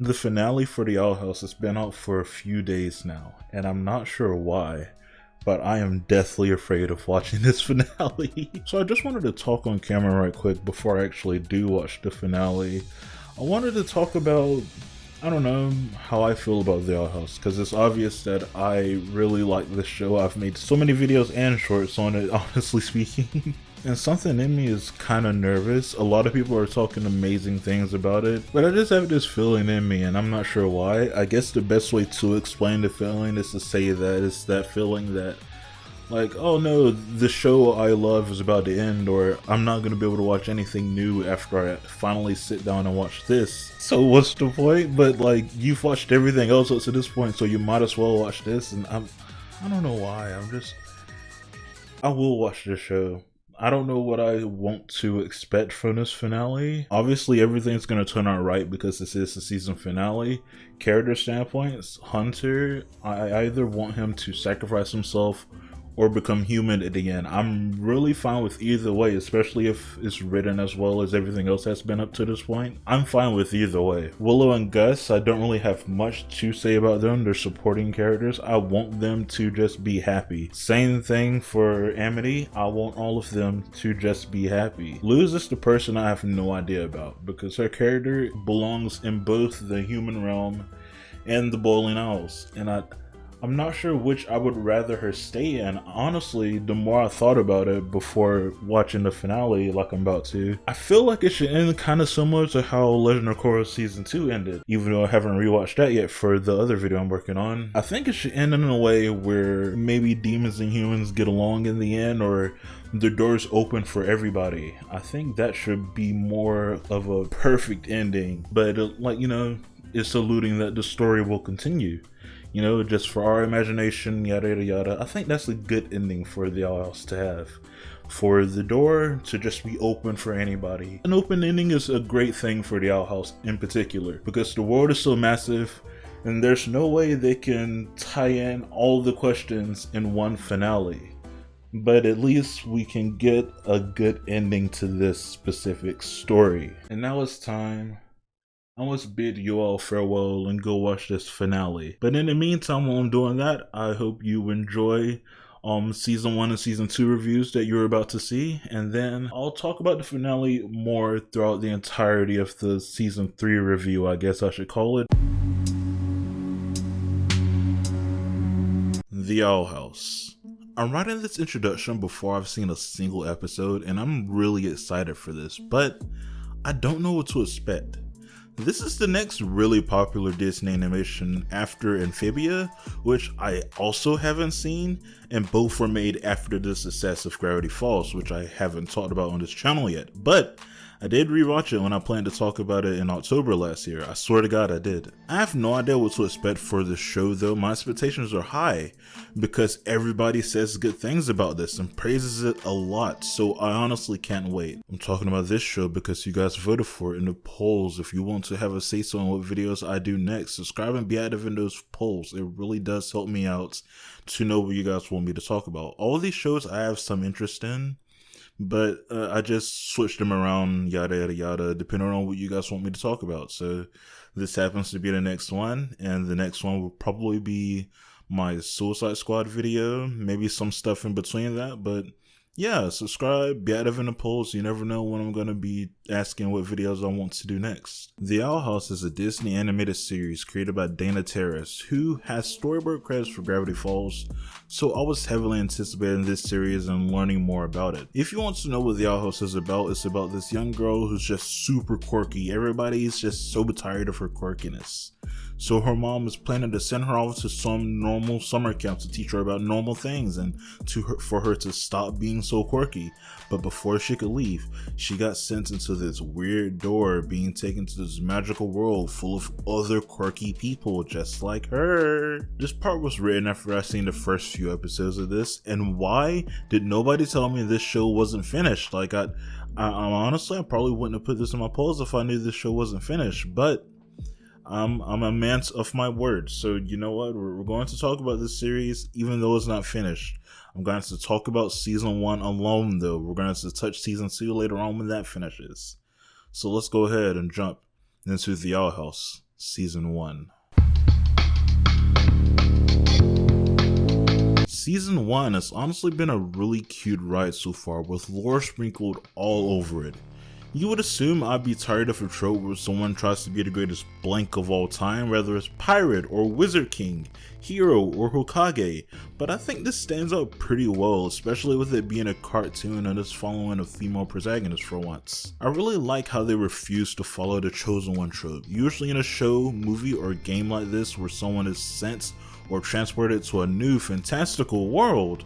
The finale for the Owl House has been out for a few days now, and I'm not sure why, but I am deathly afraid of watching this finale. So I just wanted to talk on camera right quick before I actually do watch the finale. I wanted to talk about, I don't know, how I feel about The Owl House, because it's obvious that I really like this show. I've made so many videos and shorts on it, honestly speaking. And something in me is kind of nervous. A lot of people are talking amazing things about it, but I just have this feeling in me and I'm not sure why. I guess the best way to explain the feeling is to say that it's that feeling that, like, oh no, the show I love is about to end, or I'm not going to be able to watch anything new after I finally sit down and watch this. So what's the point? But like, you've watched everything else up to this point, so you might as well watch this. And I don't know why, I will watch this show. I don't know what I want to expect from this finale. Obviously, everything's going to turn out right because this is the season finale. Character standpoints, Hunter, I either want him to sacrifice himself or become human at the end. I'm really fine with either way, especially if it's written as well as everything else has been up to this point. I'm fine with either way. Willow and Gus, I don't really have much to say about them. They're supporting characters. I want them to just be happy. Same thing for Amity. I want all of them to just be happy. Luz is the person I have no idea about because her character belongs in both the human realm and the Boiling Owls, and I'm not sure which I would rather her stay in. Honestly, the more I thought about it before watching the finale like I'm about to, I feel like it should end kind of similar to how Legend of Korra Season 2 ended, even though I haven't rewatched that yet for the other video I'm working on. I think it should end in a way where maybe demons and humans get along in the end, or the doors open for everybody. I think that should be more of a perfect ending, but like, you know, it's alluding that the story will continue. You know, just for our imagination, yada yada yada. I think that's a good ending for the Owl House to have. For the door to just be open for anybody. An open ending is a great thing for the Owl House in particular, because the world is so massive and there's no way they can tie in all the questions in one finale. But at least we can get a good ending to this specific story. And now it's time. I must bid you all farewell and go watch this finale. But in the meantime, while I'm doing that, I hope you enjoy season 1 and season 2 reviews that you're about to see, and then I'll talk about the finale more throughout the entirety of the season 3 review, I guess I should call it. The Owl House. I'm writing this introduction before I've seen a single episode, and I'm really excited for this, but I don't know what to expect. This is the next really popular Disney animation after Amphibia, which I also haven't seen, and both were made after the success of Gravity Falls, which I haven't talked about on this channel yet, but I did rewatch it when I planned to talk about it in October last year. I swear to God I did. I have no idea what to expect for this show though. My expectations are high because everybody says good things about this and praises it a lot, so I honestly can't wait. I'm talking about this show because you guys voted for it in the polls. If you want to have a say so on what videos I do next, subscribe and be active in those polls. It really does help me out to know what you guys want me to talk about. All these shows I have some interest in, but I just switched them around, yada yada yada, depending on what you guys want me to talk about. So this happens to be the next one, and the next one will probably be my Suicide Squad video, maybe some stuff in between that, but yeah, subscribe, be active in the polls. You never know when I'm going to be asking what videos I want to do next. The Owl House is a Disney animated series created by Dana Terrace, who has storyboard credits for Gravity Falls, so I was heavily anticipating this series and learning more about it. If you want to know what The Owl House is about, it's about this young girl who's just super quirky. Everybody's just so tired of her quirkiness. So her mom is planning to send her off to some normal summer camp to teach her about normal things and for her to stop being so quirky. But before she could leave, she got sent into this weird door, being taken to this magical world full of other quirky people just like her. This part was written after I seen the first few episodes of this, and why did nobody tell me this show wasn't finished? Like I honestly, I probably wouldn't have put this in my polls if I knew this show wasn't finished, but I'm a man of my word, so you know what? We're going to talk about this series even though it's not finished. I'm going to talk about season 1 alone though. We're going to touch season 2 later on when that finishes. So let's go ahead and jump into The Owl House. Season 1. Season 1 has honestly been a really cute ride so far, with lore sprinkled all over it. You would assume I'd be tired of a trope where someone tries to be the greatest blank of all time, whether it's pirate or wizard king, hero or Hokage, but I think this stands out pretty well, especially with it being a cartoon and us following a female protagonist for once. I really like how they refuse to follow the chosen one trope. Usually in a show, movie, or game like this where someone is sent or transported to a new fantastical world,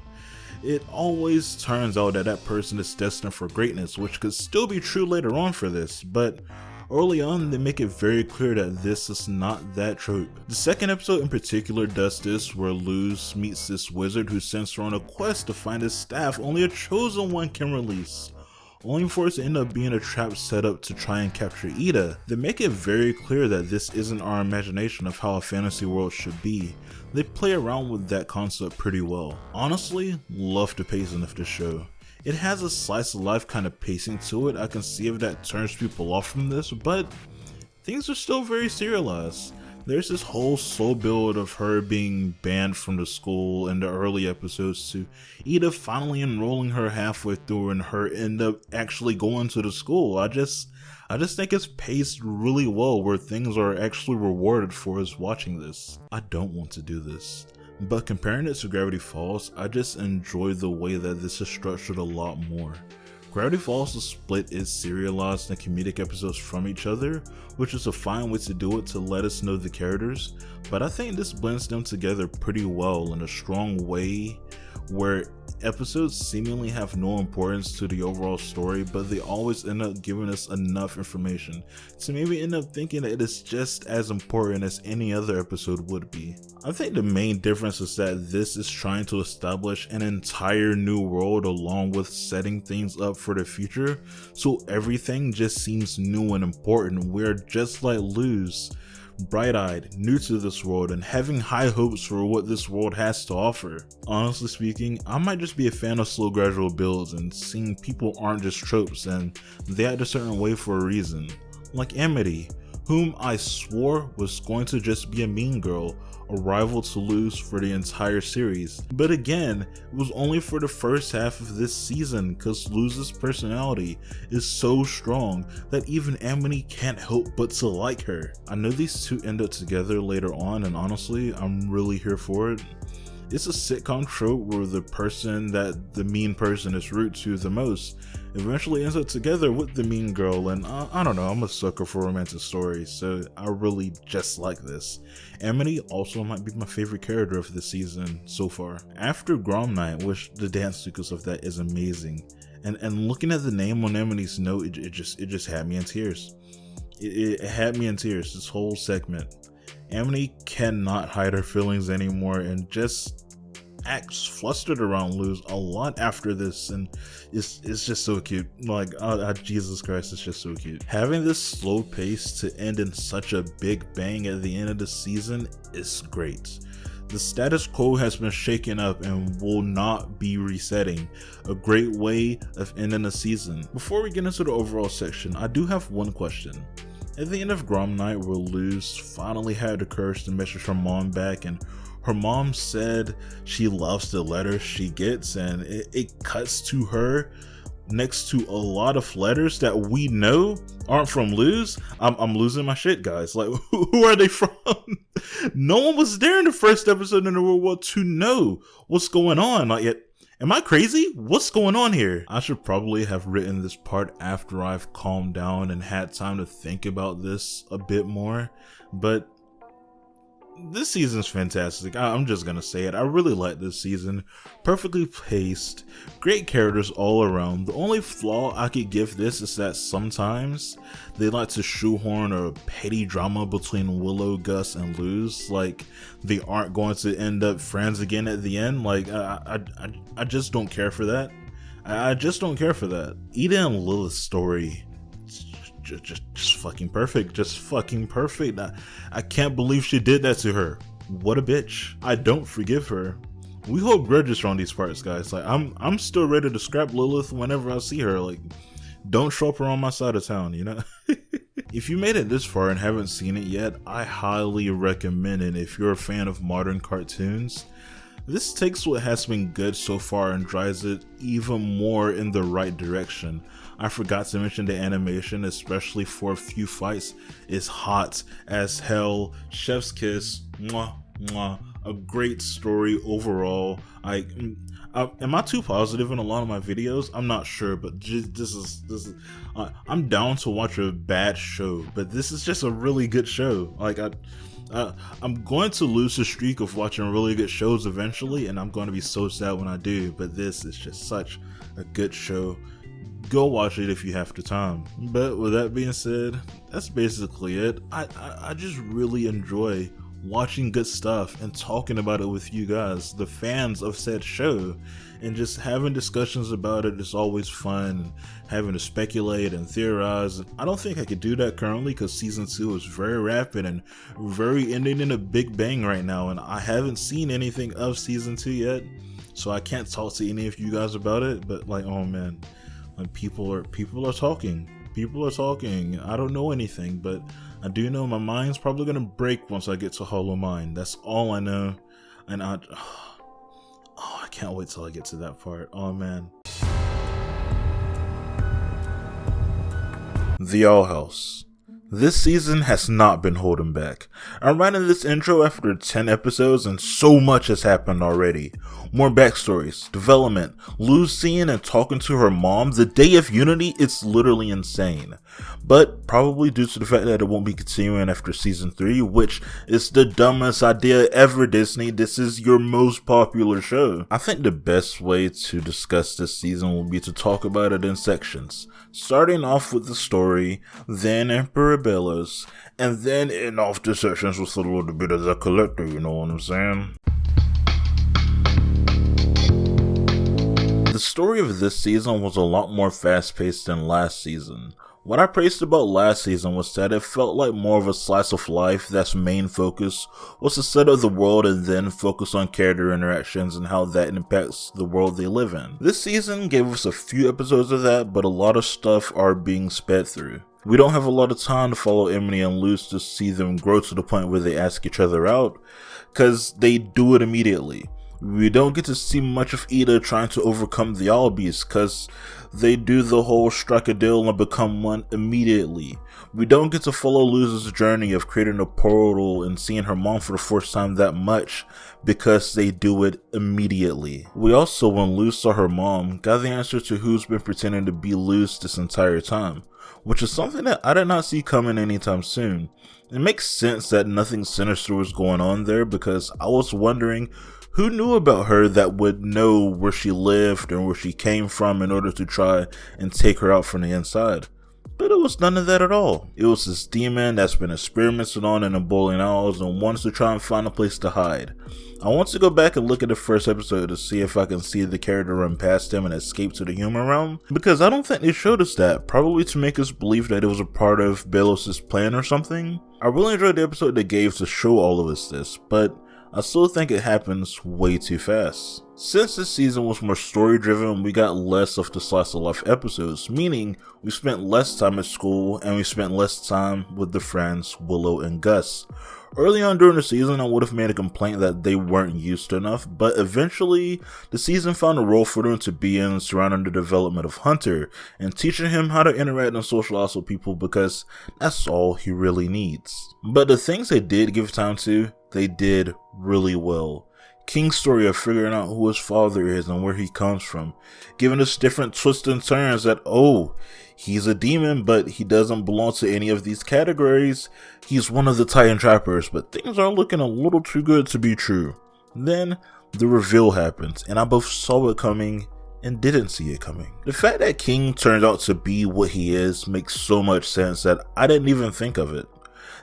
it always turns out that that person is destined for greatness, which could still be true later on for this, but early on they make it very clear that this is not that trope. The second episode in particular does this, where Luz meets this wizard who sends her on a quest to find a staff only a chosen one can release, only for it to end up being a trap set up to try and capture Ida. They make it very clear that this isn't our imagination of how a fantasy world should be. They play around with that concept pretty well. Honestly, love the pacing of this show. It has a slice of life kind of pacing to it. I can see if that turns people off from this, but things are still very serialized. There's this whole slow build of her being banned from the school in the early episodes to Ida finally enrolling her halfway through and her end up actually going to the school. I just think it's paced really well, where things are actually rewarded for us watching this. I don't want to do this, but comparing it to Gravity Falls, I just enjoy the way that this is structured a lot more. Gravity Falls is split its serialized and comedic episodes from each other, which is a fine way to do it to let us know the characters, but I think this blends them together pretty well in a strong way, where episodes seemingly have no importance to the overall story, but they always end up giving us enough information to maybe end up thinking that it is just as important as any other episode would be. I think the main difference is that this is trying to establish an entire new world along with setting things up for the future, so everything just seems new and important. We're just like Luz, bright-eyed, new to this world, and having high hopes for what this world has to offer. Honestly speaking, I might just be a fan of slow gradual builds and seeing people aren't just tropes and they act a certain way for a reason. Like Amity, whom I swore was going to just be a mean girl, a rival to Luz for the entire series. But again, it was only for the first half of this season, cause Luz's personality is so strong that even Amity can't help but to like her. I know these two end up together later on, and honestly, I'm really here for it. It's a sitcom trope where the person that the mean person is rude to the most eventually ends up together with the mean girl, and I don't know, I'm a sucker for romantic stories, so I really just like this. Amity also might be my favorite character of the season so far. After Grom Night, which the dance sequence of that is amazing, and looking at the name on Amity's note, it just had me in tears. It had me in tears, this whole segment. Amity cannot hide her feelings anymore and just acts flustered around Luz a lot after this, and it's just so cute. Like, Jesus Christ, it's just so cute. Having this slow pace to end in such a big bang at the end of the season is great. The status quo has been shaken up and will not be resetting. A great way of ending a season. Before we get into the overall section, I do have one question. At the end of Grom Night, where Luz finally had the courage to message her mom back, and her mom said she loves the letters she gets, and it cuts to her next to a lot of letters that we know aren't from Luz. I'm losing my shit, guys. Like, who are they from? No one was there in the first episode in the World War to know what's going on. Like, am I crazy? What's going on here? I should probably have written this part after I've calmed down and had time to think about this a bit more, but this season's fantastic. I'm just gonna say it. I really like this season. Perfectly paced, great characters all around. The only flaw I could give this is that sometimes they like to shoehorn a petty drama between Willow, Gus, and Luz. Like, they aren't going to end up friends again at the end. Like, I just don't care for that. I just don't care for that. Ida and Lilith's story, just fucking perfect. Just fucking perfect. I can't believe she did that to her. What a bitch. I don't forgive her. We hold grudges on these parts, guys. Like, I'm still ready to scrap Lilith whenever I see her. Like, don't show up her on my side of town, you know? If you made it this far and haven't seen it yet, I highly recommend it if you're a fan of modern cartoons. This takes what has been good so far and drives it even more in the right direction. I forgot to mention the animation, especially for a few fights, is hot as hell. Chef's kiss, mwah, mwah. A great story overall. Am I too positive in a lot of my videos? I'm not sure, but this is I'm down to watch a bad show, but this is just a really good show. Like I'm going to lose the streak of watching really good shows eventually, and I'm going to be so sad when I do, but this is just such a good show. Go watch it if you have the time. But with that being said, that's basically it. I just really enjoy watching good stuff and talking about it with you guys, the fans of said show, and just having discussions about it is always fun, and having to speculate and theorize. I don't think I could do that currently because season 2 is very rapid and very ending in a big bang right now, and I haven't seen anything of season 2 yet, so I can't talk to any of you guys about it. But like, oh man, like people are talking. People are talking. I don't know anything, but I do know my mind's probably gonna break once I get to Hollow Mind. That's all I know, and I can't wait till I get to that part. Oh man. The Owl House. This season has not been holding back. I'm writing this intro after 10 episodes and so much has happened already. More backstories, development, Luz seeing and talking to her mom, the Day of Unity, it's literally insane. But probably due to the fact that it won't be continuing after season 3, which is the dumbest idea ever, Disney. This is your most popular show. I think the best way to discuss this season will be to talk about it in sections. Starting off with the story, then Emperor Belos, and then in off the sections with a little bit of the collector, you know what I'm saying? The story of this season was a lot more fast-paced than last season. What I praised about last season was that it felt like more of a slice of life that's main focus was to set up the world and then focus on character interactions and how that impacts the world they live in. This season gave us a few episodes of that, but a lot of stuff are being sped through. We don't have a lot of time to follow Emily and Luz to see them grow to the point where they ask each other out, cause they do it immediately. We don't get to see much of Ida trying to overcome the Owl Beast, cause they do the whole strike a deal and become one immediately. We don't get to follow Luz's journey of creating a portal and seeing her mom for the first time that much, because they do it immediately. We also, when Luz saw her mom, got the answer to who's been pretending to be Luz this entire time, which is something that I did not see coming anytime soon. It makes sense that nothing sinister was going on there, because I was wondering who knew about her that would know where she lived and where she came from in order to try and take her out from the inside. But it was none of that at all. It was this demon that's been experimented on in the bowling owls and wants to try and find a place to hide. I want to go back and look at the first episode to see if I can see the character run past him and escape to the human realm, because I don't think they showed us that, probably to make us believe that it was a part of Belos' plan or something. I really enjoyed the episode they gave to show all of us this, but I still think it happens way too fast. Since this season was more story driven, we got less of the slice of life episodes, meaning we spent less time at school and we spent less time with the friends Willow and Gus. Early on during the season, I would have made a complaint that they weren't used enough, but eventually the season found a role for them to be in surrounding the development of Hunter and teaching him how to interact and socialize with people, because that's all he really needs. But the things they did give time to, they did really well. King's story of figuring out who his father is and where he comes from, giving us different twists and turns that, oh, he's a demon, but he doesn't belong to any of these categories. He's one of the Titan Trappers, but things are looking a little too good to be true. Then the reveal happens, and I both saw it coming and didn't see it coming. The fact that King turned out to be what he is makes so much sense that I didn't even think of it.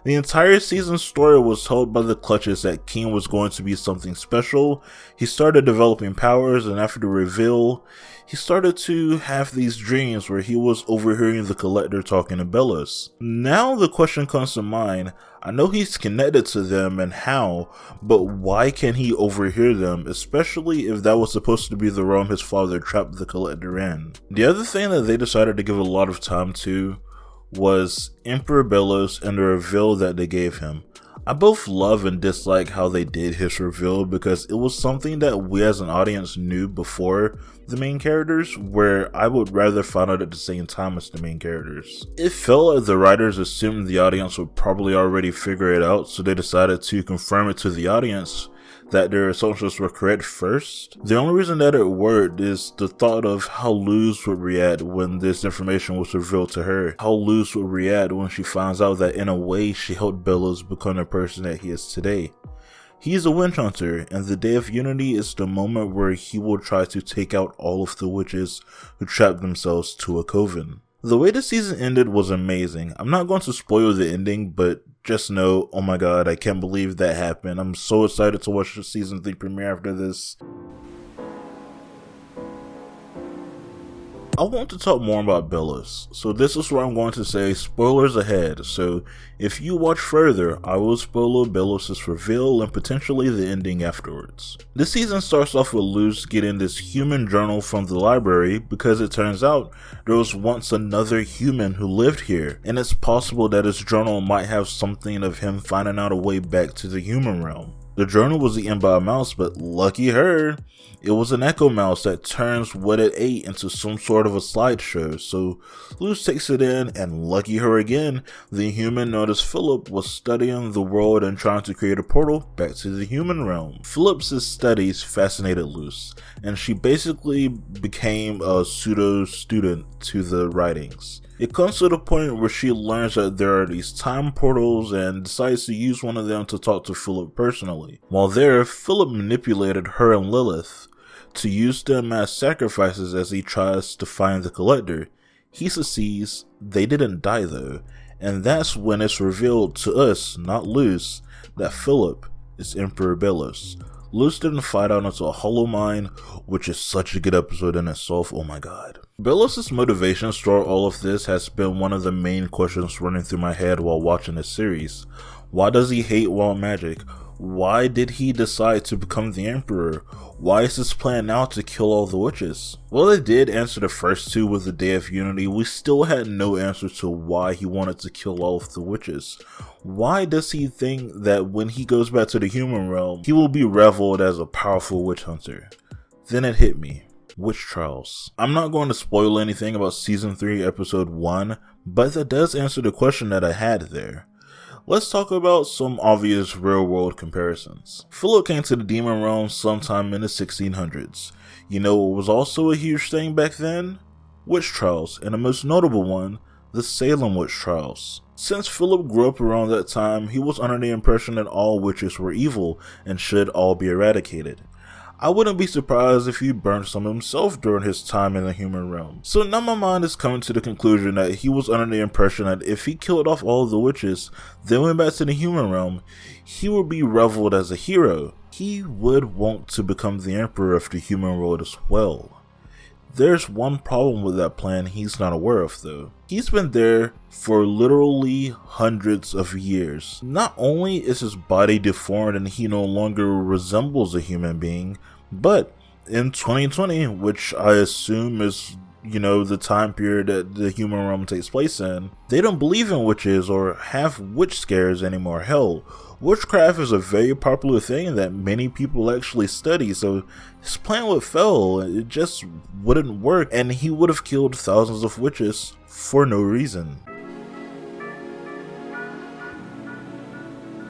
The entire season's story was told by the Clutches that King was going to be something special. He started developing powers, and after the reveal, he started to have these dreams where he was overhearing the Collector talking to Belos. Now the question comes to mind, I know he's connected to them and how, but why can't he overhear them, especially if that was supposed to be the realm his father trapped the Collector in? The other thing that they decided to give a lot of time to was Emperor Belos and the reveal that they gave him. I both love and dislike how they did his reveal because it was something that we as an audience knew before the main characters, where I would rather find out at the same time as the main characters. It felt like the writers assumed the audience would probably already figure it out, so they decided to confirm it to the audience that their assumptions were correct first. The only reason that it worked is the thought of how Luz would react when this information was revealed to her. How Luz would react when she finds out that in a way she helped Belos become the person that he is today. He's a witch hunter, and the Day of Unity is the moment where he will try to take out all of the witches who trapped themselves to a coven. The way the season ended was amazing. I'm not going to spoil the ending, but just know, oh my god, I can't believe that happened. I'm so excited to watch the season 3 premiere after this. I want to talk more about Belos, so this is where I'm going to say spoilers ahead, so if you watch further, I will spoil Belos' reveal and potentially the ending afterwards. This season starts off with Luz getting this human journal from the library because it turns out there was once another human who lived here, and it's possible that his journal might have something of him finding out a way back to the human realm. The journal was eaten by a mouse, but lucky her, it was an echo mouse that turns what it ate into some sort of a slideshow. So Luz takes it in, and lucky her again, the human known as Philip was studying the world and trying to create a portal back to the human realm. Philip's studies fascinated Luz, and she basically became a pseudo student to the writings. It comes to the point where she learns that there are these time portals and decides to use one of them to talk to Philip personally. While there, Philip manipulated her and Lilith to use them as sacrifices as he tries to find the Collector. He succeeds, they didn't die though, and that's when it's revealed to us, not Luz, that Philip is Emperor Belos. Luz didn't fight out into a hollow mine, which is such a good episode in itself, oh my god. Belos' motivations throughout all of this has been one of the main questions running through my head while watching this series. Why does he hate wild magic? Why did he decide to become the Emperor? Why is his plan now to kill all the witches? While they did answer the first two with the Day of Unity, we still had no answer to why he wanted to kill all of the witches. Why does he think that when he goes back to the human realm, he will be reveled as a powerful witch hunter? Then it hit me. Witch trials. I'm not going to spoil anything about season 3 episode 1, but that does answer the question that I had there. Let's talk about some obvious real world comparisons. Philip came to the demon realm sometime in the 1600s. You know what was also a huge thing back then? Witch trials, and the most notable one, the Salem witch trials. Since Philip grew up around that time, he was under the impression that all witches were evil and should all be eradicated. I wouldn't be surprised if he burned some himself during his time in the human realm. So now my mind is coming to the conclusion that he was under the impression that if he killed off all of the witches, then went back to the human realm, he would be reveled as a hero. He would want to become the emperor of the human world as well. There's one problem with that plan he's not aware of though. He's been there for literally hundreds of years. Not only is his body deformed and he no longer resembles a human being, but in 2020, which I assume is, the time period that the human realm takes place in, they don't believe in witches or have witch scares anymore. Hell, witchcraft is a very popular thing that many people actually study, so his plan would fail. It just wouldn't work, and he would have killed thousands of witches for no reason.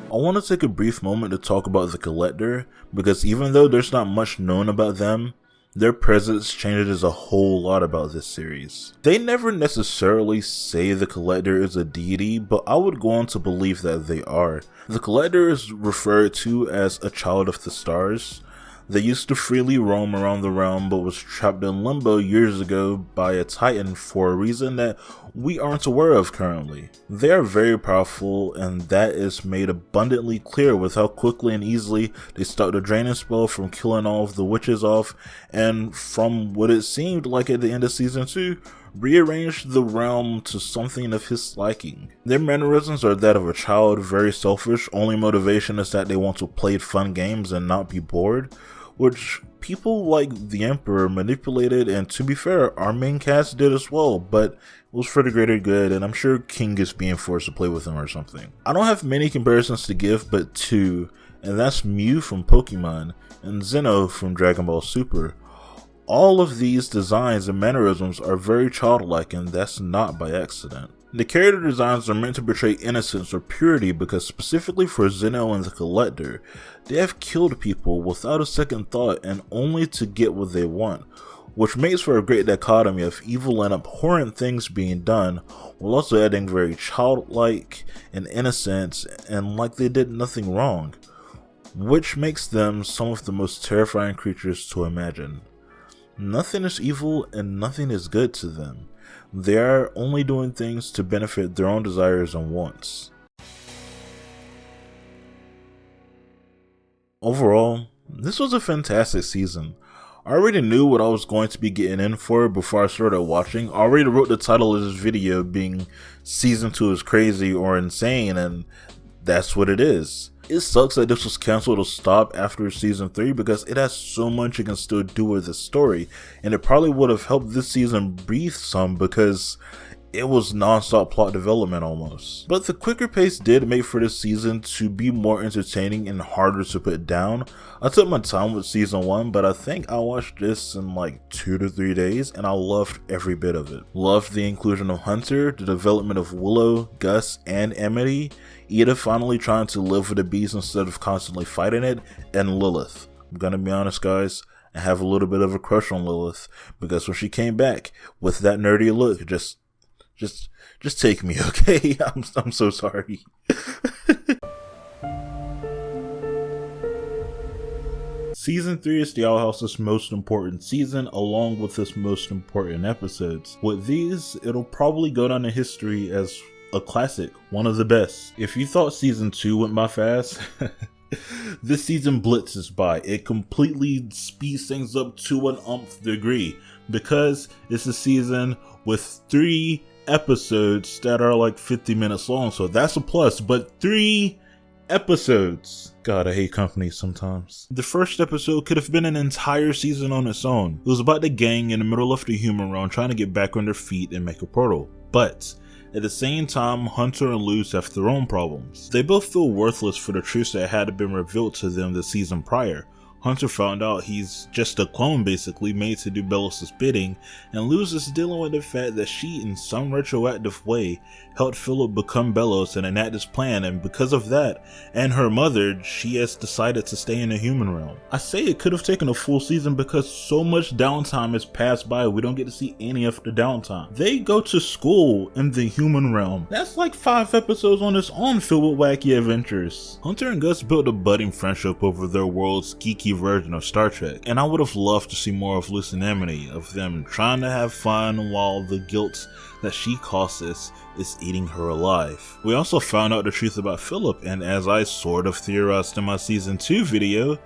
I want to take a brief moment to talk about the Collector, because even though there's not much known about them, their presence changes a whole lot about this series. They never necessarily say the Collector is a deity, but I would go on to believe that they are. The Collector is referred to as a child of the stars. They used to freely roam around the realm but was trapped in limbo years ago by a titan for a reason that we aren't aware of currently. They are very powerful, and that is made abundantly clear with how quickly and easily they stopped the draining spell from killing all of the witches off, and from what it seemed like at the end of season 2, rearranged the realm to something of his liking. Their mannerisms are that of a child, very selfish, only motivation is that they want to play fun games and not be bored, which people like the Emperor manipulated, and to be fair, our main cast did as well, but it was for the greater good, and I'm sure King is being forced to play with him or something. I don't have many comparisons to give, but two, and that's Mew from Pokemon and Zeno from Dragon Ball Super. All of these designs and mannerisms are very childlike, and that's not by accident. The character designs are meant to portray innocence or purity because specifically for Zeno and the Collector, they have killed people without a second thought and only to get what they want, which makes for a great dichotomy of evil and abhorrent things being done, while also adding very childlike and innocent and like they did nothing wrong, which makes them some of the most terrifying creatures to imagine. Nothing is evil and nothing is good to them. They are only doing things to benefit their own desires and wants. Overall, this was a fantastic season. I already knew what I was going to be getting in for before I started watching. I already wrote the title of this video being Season 2 is crazy or insane, and that's what it is. It sucks that this was cancelled or stopped after season 3 because it has so much it can still do with the story, and it probably would have helped this season breathe some because it was non-stop plot development almost. But the quicker pace did make for this season to be more entertaining and harder to put down. I took my time with season 1, but I think I watched this in like 2 to 3 days and I loved every bit of it. Loved the inclusion of Hunter, the development of Willow, Gus, and Amity, Ida finally trying to live with the beast instead of constantly fighting it, and Lilith. I'm gonna be honest guys, I have a little bit of a crush on Lilith because when she came back with that nerdy look, just take me, okay? I'm so sorry. Season 3 is the Owl House's most important season, along with its most important episodes. With these, it'll probably go down in history as a classic, one of the best. If you thought season 2 went by fast, this season blitzes by. It completely speeds things up to an umph degree because it's a season with 3 episodes that are like 50 minutes long, so that's a plus, but 3 episodes. God, I hate companies sometimes. The first episode could have been an entire season on its own. It was about the gang in the middle of the human realm trying to get back on their feet and make a portal. But at the same time, Hunter and Luz have their own problems. They both feel worthless for the truths that had been revealed to them the season prior. Hunter found out he's just a clone basically made to do Belos' bidding, and Luz is dealing with the fact that she in some retroactive way helped Philip become Belos and enact his plan, and because of that, and her mother, she has decided to stay in the human realm. I say it could have taken a full season because so much downtime has passed by, we don't get to see any of the downtime. They go to school in the human realm. That's like 5 episodes on its own filled with wacky adventures. Hunter and Gus built a budding friendship over their world's geeky version of Star Trek, and I would have loved to see more of Luz and Amity, of them trying to have fun while the guilt that she causes is eating her alive. We also found out the truth about Philip, and as I sort of theorized in my season 2 video,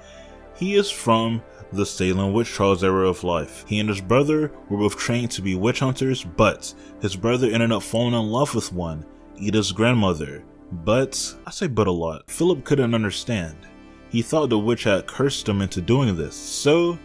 he is from the Salem witch trials era of life. He and his brother were both trained to be witch hunters, but his brother ended up falling in love with one, Ida's grandmother. But, I say but a lot, Philip couldn't understand. He thought the witch had cursed him into doing this, so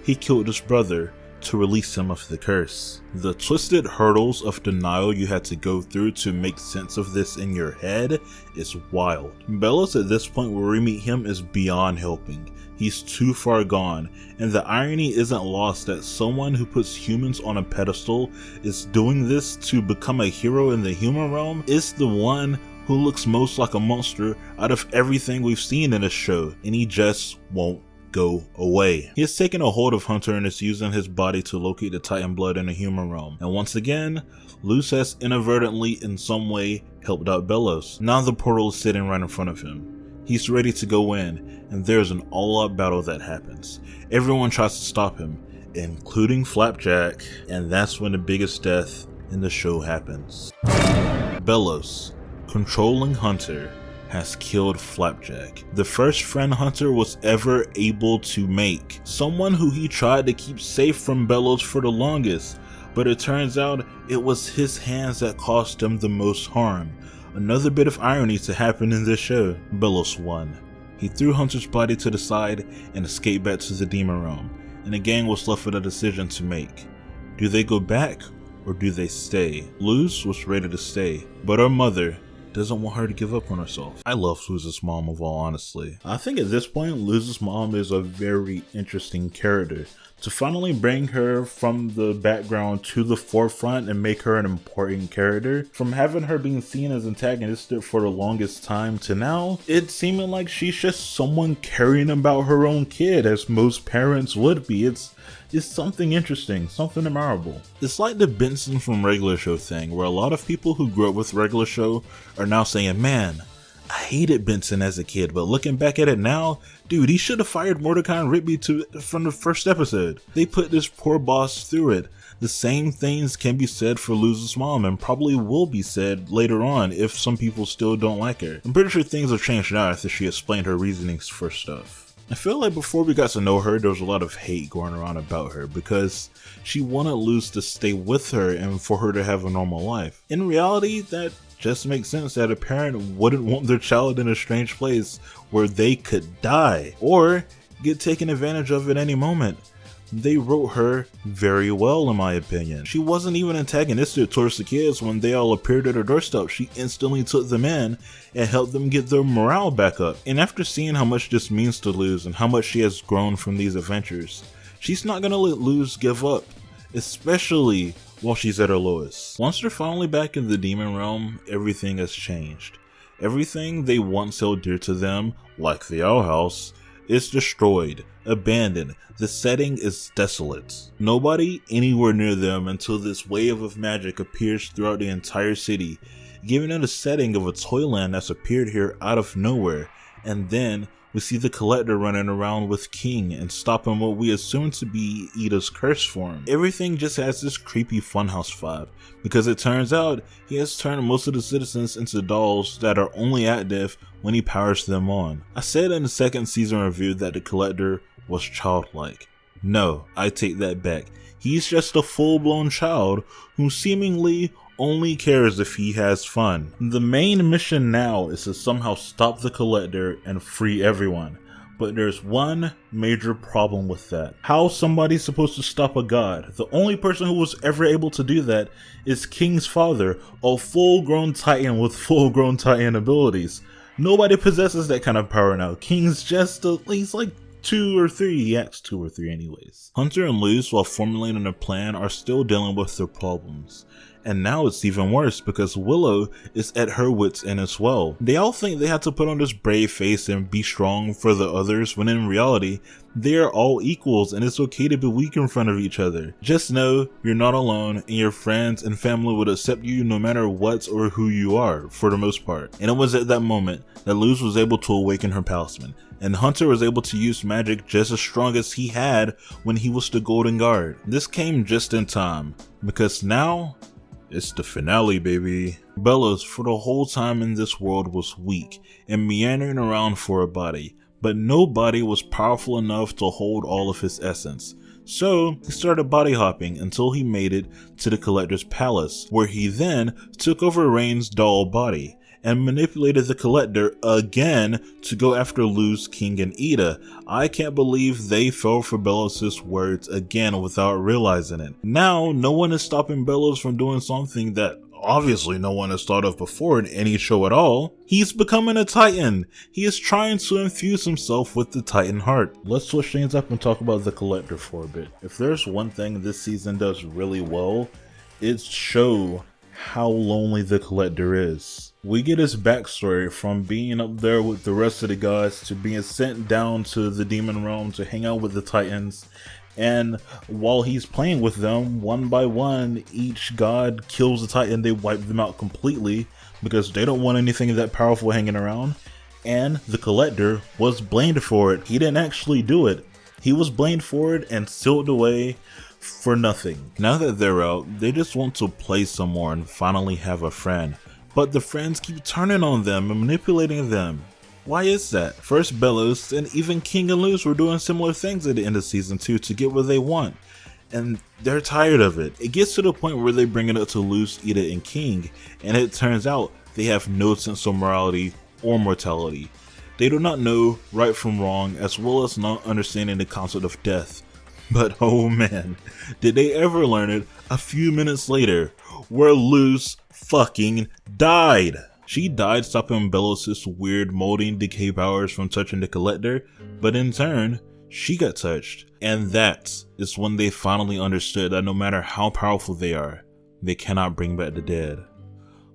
he killed his brother to release him of the curse. The twisted hurdles of denial you had to go through to make sense of this in your head is wild. Belos at this point where we meet him is beyond helping. He's too far gone, and the irony isn't lost that someone who puts humans on a pedestal is doing this to become a hero in the human realm is the one who looks most like a monster out of everything we've seen in this show, and he just won't go away. He has taken a hold of Hunter and is using his body to locate the Titan blood in the human realm. And once again, Luz has inadvertently in some way helped out Belos. Now the portal is sitting right in front of him. He's ready to go in, and there's an all-out battle that happens. Everyone tries to stop him, including Flapjack, and that's when the biggest death in the show happens. Belos, controlling Hunter, has killed Flapjack, the first friend Hunter was ever able to make. Someone who he tried to keep safe from Belos for the longest, but it turns out it was his hands that caused him the most harm. Another bit of irony to happen in this show. Belos won. He threw Hunter's body to the side and escaped back to the demon realm, and the gang was left with a decision to make. Do they go back or do they stay? Luz was ready to stay, but her mother doesn't want her to give up on herself. I love Luz's mom, of all honesty. I think at this point, Luz's mom is a very interesting character. To finally bring her from the background to the forefront and make her an important character, from having her being seen as antagonistic for the longest time to now, it's seeming like she's just someone caring about her own kid, as most parents would be. It's something interesting, something memorable. It's like the Benson from Regular Show thing, where a lot of people who grew up with Regular Show are now saying, man, I hated Benson as a kid, but looking back at it now, dude, he should have fired Mordecai and Rigby from the first episode. They put this poor boss through it. The same things can be said for Luz's mom, and probably will be said later on if some people still don't like her. I'm pretty sure things have changed now after she explained her reasonings for stuff. I feel like before we got to know her, there was a lot of hate going around about her because she wanted Luz to stay with her and for her to have a normal life. In reality, that just makes sense that a parent wouldn't want their child in a strange place where they could die or get taken advantage of at any moment. They wrote her very well, in my opinion. She wasn't even antagonistic towards the kids when they all appeared at her doorstep. She instantly took them in and helped them get their morale back up. And after seeing how much this means to Luz and how much she has grown from these adventures, she's not gonna let Luz give up, especially while she's at her lowest. Once they're finally back in the demon realm, everything has changed. Everything they once held dear to them, like the Owl House, is destroyed, abandoned. The setting is desolate. Nobody anywhere near them until this wave of magic appears throughout the entire city, giving it a setting of a toyland that's appeared here out of nowhere. And then we see the Collector running around with King and stopping what we assume to be Ida's curse form. Everything just has this creepy funhouse vibe, because it turns out he has turned most of the citizens into dolls that are only active when he powers them on. I said in the second season review that the Collector was childlike. No, I take that back. He's just a full-blown child who seemingly only cares if he has fun. The main mission now is to somehow stop the Collector and free everyone. But there's one major problem with that. How somebody's supposed to stop a god? The only person who was ever able to do that is King's father, a full-grown titan with full-grown titan abilities. Nobody possesses that kind of power now. King's just he's like 2 or 3, he acts 2 or 3 anyways. Hunter and Luz, while formulating a plan, are still dealing with their problems. And now it's even worse because Willow is at her wits' end as well. They all think they have to put on this brave face and be strong for the others, when in reality, they are all equals and it's okay to be weak in front of each other. Just know you're not alone and your friends and family would accept you no matter what or who you are, for the most part. And it was at that moment that Luz was able to awaken her talisman, and Hunter was able to use magic just as strong as he had when he was the Golden Guard. This came just in time, because now it's the finale, baby. Bellows, for the whole time in this world, was weak and meandering around for a body, but nobody was powerful enough to hold all of his essence. So he started body hopping until he made it to the Collector's palace, where he then took over Rain's doll body and manipulated the Collector again to go after Luz, King, and Ida. I can't believe they fell for Bellows' words again without realizing it. Now, no one is stopping Bellows from doing something that obviously no one has thought of before in any show at all. He's becoming a Titan. He is trying to infuse himself with the Titan heart. Let's switch things up and talk about the Collector for a bit. If there's one thing this season does really well, it's show how lonely the Collector is. We get his backstory from being up there with the rest of the gods to being sent down to the demon realm to hang out with the Titans, and while he's playing with them, one by one, each god kills the Titan. They wipe them out completely because they don't want anything that powerful hanging around, and the Collector was blamed for it. He didn't actually do it. He was blamed for it and sealed away for nothing. Now that they're out, they just want to play some more and finally have a friend. But the friends keep turning on them and manipulating them. Why is that? First Bellows and even King and Luz were doing similar things at the end of season 2 to get what they want, and they're tired of it. It gets to the point where they bring it up to Luz, Ida, and King, and it turns out they have no sense of morality or mortality. They do not know right from wrong, as well as not understanding the concept of death. But oh man, did they ever learn it a few minutes later, where Luz fucking died. She died stopping Belos' weird molding decay powers from touching the Collector, but in turn, she got touched. And that is when they finally understood that no matter how powerful they are, they cannot bring back the dead.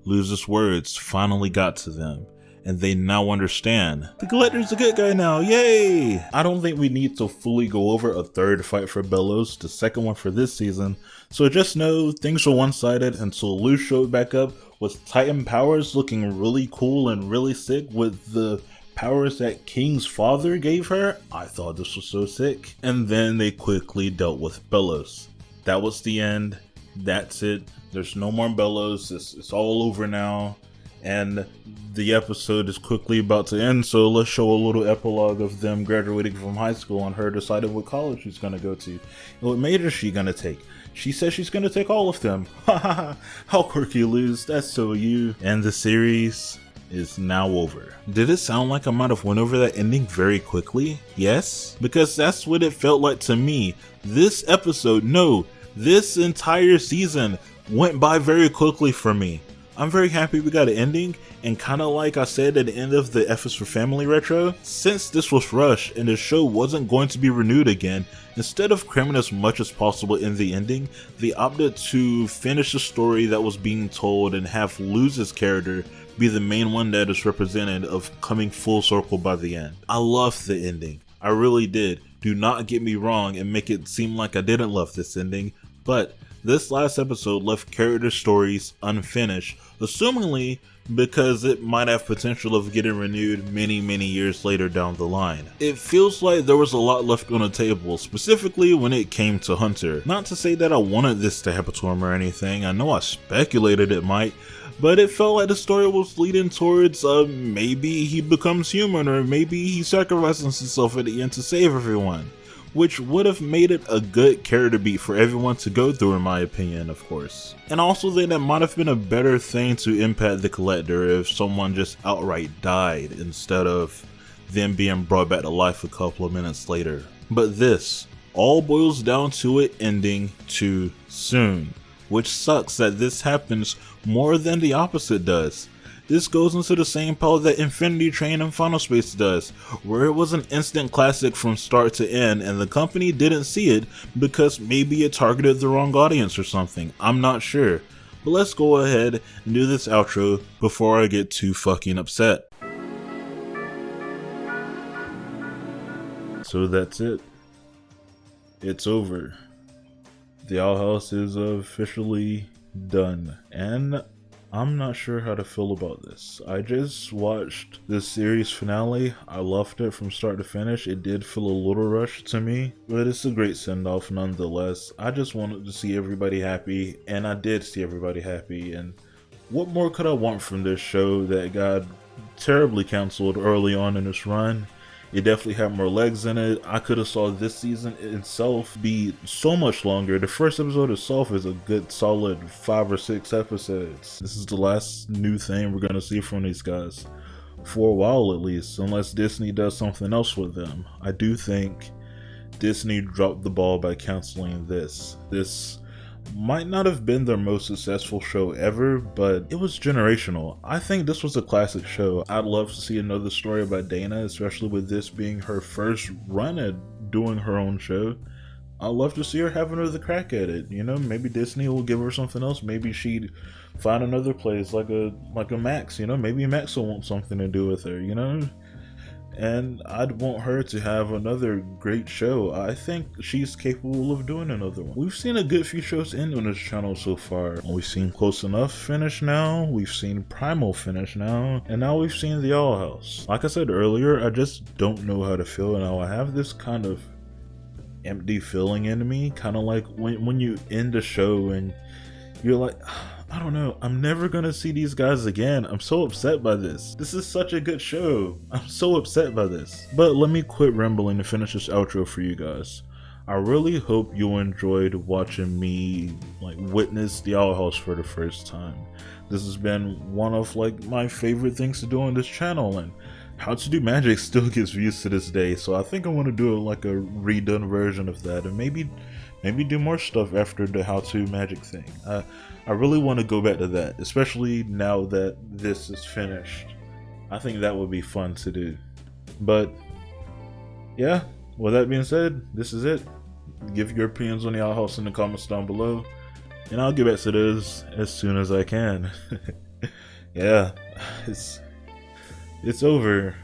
Luz's words finally got to them, and they now understand. The Collector's a good guy now, yay! I don't think we need to fully go over a third fight for Belos, the second one for this season, so just know things were one-sided until Luz showed back up with Titan powers looking really cool and really sick with the powers that King's father gave her. I thought this was so sick. And then they quickly dealt with Belos. That was the end. That's it. There's no more Belos. It's all over now. And the episode is quickly about to end, so let's show a little epilogue of them graduating from high school and her deciding what college she's gonna go to and what major she gonna take. She says she's gonna take all of them. Haha, how quirky, Luz, that's so you. And the series is now over. Did it sound like I might have went over that ending very quickly? Yes? Because that's what it felt like to me. This episode, no, this entire season went by very quickly for me. I'm very happy we got an ending, and kinda like I said at the end of the F is for Family retro, since this was rushed and the show wasn't going to be renewed again, instead of cramming as much as possible in the ending, they opted to finish the story that was being told and have Luz's character be the main one that is represented of coming full circle by the end. I loved the ending. I really did. Do not get me wrong and make it seem like I didn't love this ending, but this last episode left character stories unfinished, assumingly because it might have potential of getting renewed many years later down the line. It feels like there was a lot left on the table, specifically when it came to Hunter. Not to say that I wanted this to happen to him or anything, I know I speculated it might, but it felt like the story was leading towards maybe he becomes human, or maybe he sacrifices himself at the end to save everyone. Which would have made it a good character beat for everyone to go through, in my opinion, of course. And I also think that might have been a better thing to impact the Collector if someone just outright died instead of them being brought back to life a couple of minutes later. But this all boils down to it ending too soon, which sucks that this happens more than the opposite does. This goes into the same plot that Infinity Train and Final Space does, where it was an instant classic from start to end and the company didn't see it because maybe it targeted the wrong audience or something, I'm not sure. But let's go ahead and do this outro before I get too fucking upset. So that's it. It's over. The Owl House is officially done, and I'm not sure how to feel about this. I just watched this series finale. I loved it from start to finish. It did feel a little rushed to me, but it's a great send-off nonetheless. I just wanted to see everybody happy, and I did see everybody happy. And what more could I want from this show that got terribly canceled early on in its run? It definitely had more legs in it. I could have saw this season itself be so much longer. The first episode itself is a good solid 5 or 6 episodes. This is the last new thing we're going to see from these guys. For a while at least, unless Disney does something else with them. I do think Disney dropped the ball by canceling this. This might not have been their most successful show ever, but it was generational. I think this was a classic show. I'd love to see another story about Dana, especially with this being her first run at doing her own show. I'd love to see her have another crack at it. You know, maybe Disney will give her something else. Maybe she'd find another place like a Max, you know, maybe Max will want something to do with her, you know? And I'd want her to have another great show. I think she's capable of doing another one. We've seen a good few shows end on this channel so far. We've seen Close Enough finish now, we've seen Primal finish now, and now we've seen The Owl House. Like I said earlier, I just don't know how to feel now. I have this kind of empty feeling in me, kind of like when you end a show and you're like, I don't know, I'm never gonna see these guys again. I'm so upset by this. This is such a good show. I'm so upset by this. But let me quit rambling and finish this outro for you guys. I really hope you enjoyed watching me witness The Owl House for the first time. This has been one of my favorite things to do on this channel, and How to Do Magic still gets views to this day, so I think I want to do like a redone version of that, and maybe do more stuff after the How To Magic thing. I really want to go back to that, especially now that this is finished. I think that would be fun to do. But yeah, with that being said, this is it. Give your opinions on the Owl House in the comments down below, and I'll get back to this as soon as I can. Yeah, it's over.